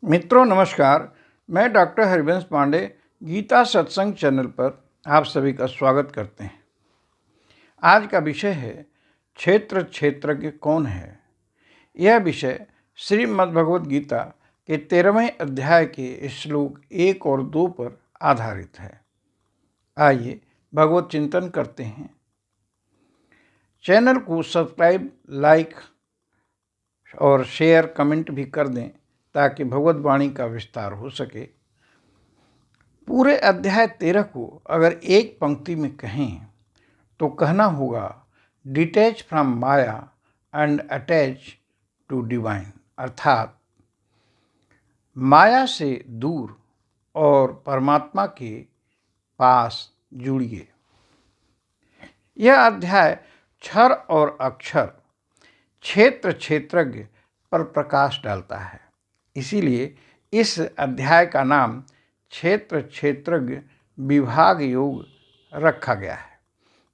मित्रों नमस्कार। मैं डॉक्टर हरिवंश पांडे गीता सत्संग चैनल पर आप सभी का स्वागत करते हैं। आज का विषय है क्षेत्र क्षेत्रज्ञ कौन है। यह विषय श्रीमद् भगवद गीता के 13वें अध्याय के श्लोक 1 और 2 पर आधारित है। आइए भगवत चिंतन करते हैं। चैनल को सब्सक्राइब, लाइक और शेयर, कमेंट भी कर दें ताकि भगवत वाणी का विस्तार हो सके। पूरे अध्याय 13 को अगर एक पंक्ति में कहें तो कहना होगा detach from maya and attach to divine, अर्थात माया से दूर और परमात्मा के पास जुड़िए। यह अध्याय क्षर और अक्षर, क्षेत्र क्षेत्रज्ञ पर प्रकाश डालता है। इसीलिए इस अध्याय का नाम क्षेत्र क्षेत्रज्ञ विभाग योग रखा गया है।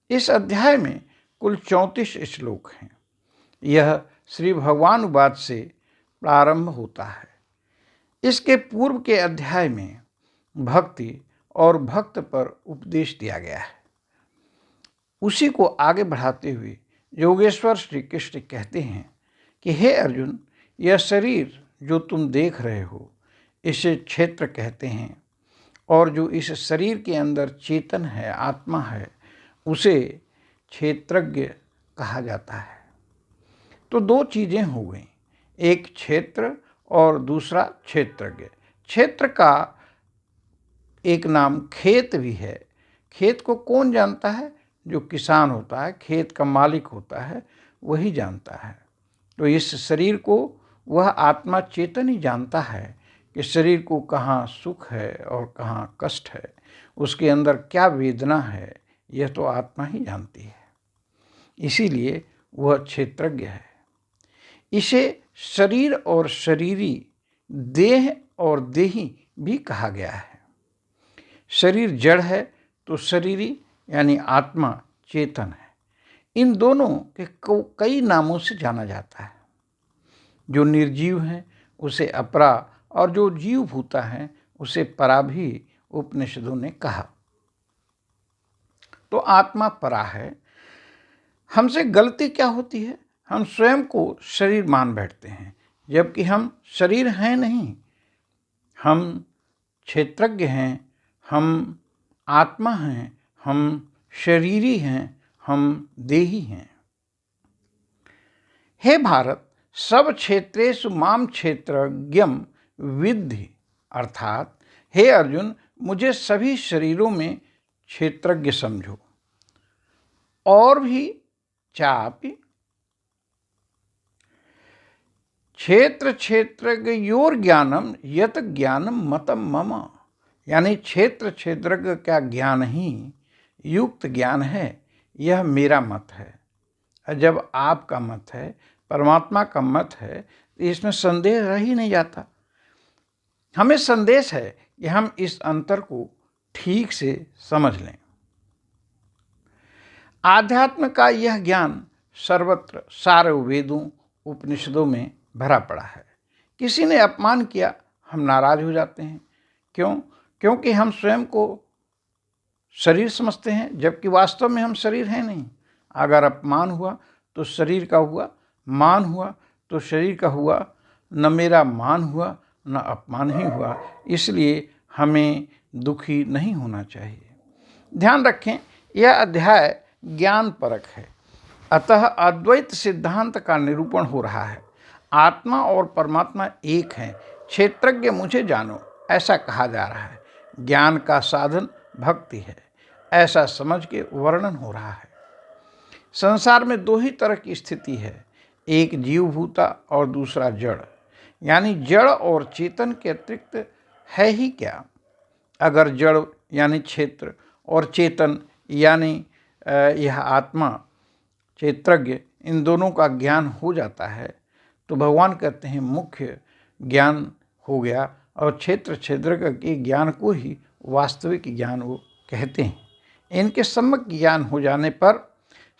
इस अध्याय में कुल 34 श्लोक हैं। यह श्री भगवानुवाद से प्रारंभ होता है। इसके पूर्व के अध्याय में भक्ति और भक्त पर उपदेश दिया गया है। उसी को आगे बढ़ाते हुए योगेश्वर श्री कृष्ण कहते हैं कि हे अर्जुन, यह शरीर जो तुम देख रहे हो इसे क्षेत्र कहते हैं, और जो इस शरीर के अंदर चेतन है, आत्मा है, उसे क्षेत्रज्ञ कहा जाता है। तो दो चीज़ें हो गई, एक क्षेत्र और दूसरा क्षेत्रज्ञ। क्षेत्र का एक नाम खेत भी है। खेत को कौन जानता है? जो किसान होता है, खेत का मालिक होता है, वही जानता है। तो इस शरीर को वह आत्मा चेतन ही जानता है कि शरीर को कहाँ सुख है और कहाँ कष्ट है, उसके अंदर क्या वेदना है, यह तो आत्मा ही जानती है। इसीलिए वह क्षेत्रज्ञ है। इसे शरीर और शरीरी, देह और देही भी कहा गया है। शरीर जड़ है तो शरीरी यानी आत्मा चेतन है। इन दोनों के कई नामों से जाना जाता है। जो निर्जीव हैं उसे अपरा और जो जीव भूता है उसे परा भी उपनिषदों ने कहा। तो आत्मा परा है। हमसे गलती क्या होती है? हम स्वयं को शरीर मान बैठते हैं, जबकि हम शरीर हैं नहीं। हम क्षेत्रज्ञ हैं, हम आत्मा हैं, हम शरीरी हैं, हम देही हैं। हे भारत, सब क्षेत्रेषु माम क्षेत्रज्ञम विद्धि, अर्थात हे अर्जुन, मुझे सभी शरीरों में क्षेत्रज्ञ समझो। और भी चापि क्षेत्र क्षेत्रज्ञयोर ज्ञानम यत ज्ञानम मतम मम, यानी क्षेत्र क्षेत्रज्ञ का ज्ञान ही युक्त ज्ञान है, यह मेरा मत है। जब आपका मत है, परमात्मा का मत है, तो इसमें संदेह रह ही नहीं जाता। हमें संदेश है कि हम इस अंतर को ठीक से समझ लें। आध्यात्म का यह ज्ञान सर्वत्र, सारे वेदों उपनिषदों में भरा पड़ा है। किसी ने अपमान किया, हम नाराज हो जाते हैं। क्यों? क्योंकि हम स्वयं को शरीर समझते हैं, जबकि वास्तव में हम शरीर हैं नहीं। अगर अपमान हुआ तो शरीर का हुआ, मान हुआ तो शरीर का हुआ। न मेरा मान हुआ न अपमान ही हुआ। इसलिए हमें दुखी नहीं होना चाहिए। ध्यान रखें, यह अध्याय ज्ञान परक है। अतः अद्वैत सिद्धांत का निरूपण हो रहा है। आत्मा और परमात्मा एक हैं। क्षेत्रज्ञ मुझे जानो, ऐसा कहा जा रहा है। ज्ञान का साधन भक्ति है, ऐसा समझ के वर्णन हो रहा है। संसार में दो ही तरह की स्थिति है, एक जीवभूता और दूसरा जड़। यानी जड़ और चेतन के अतिरिक्त है ही क्या? अगर जड़ यानी क्षेत्र और चेतन यानी यह आत्मा क्षेत्रज्ञ, इन दोनों का ज्ञान हो जाता है तो भगवान कहते हैं मुख्य ज्ञान हो गया, और क्षेत्र क्षेत्रज्ञ के ज्ञान को ही वास्तविक ज्ञान वो कहते हैं। इनके सम्यक ज्ञान हो जाने पर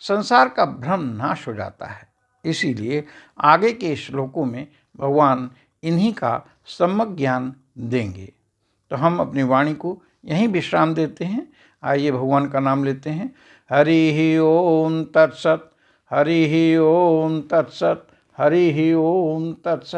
संसार का भ्रम नाश हो जाता है। इसीलिए आगे के श्लोकों में भगवान इन्हीं का सम्यक ज्ञान देंगे। तो हम अपनी वाणी को यहीं विश्राम देते हैं। आइए भगवान का नाम लेते हैं। हरि ओम तत्सत, हरि ओम तत्सत, हरि ओम तत्सत।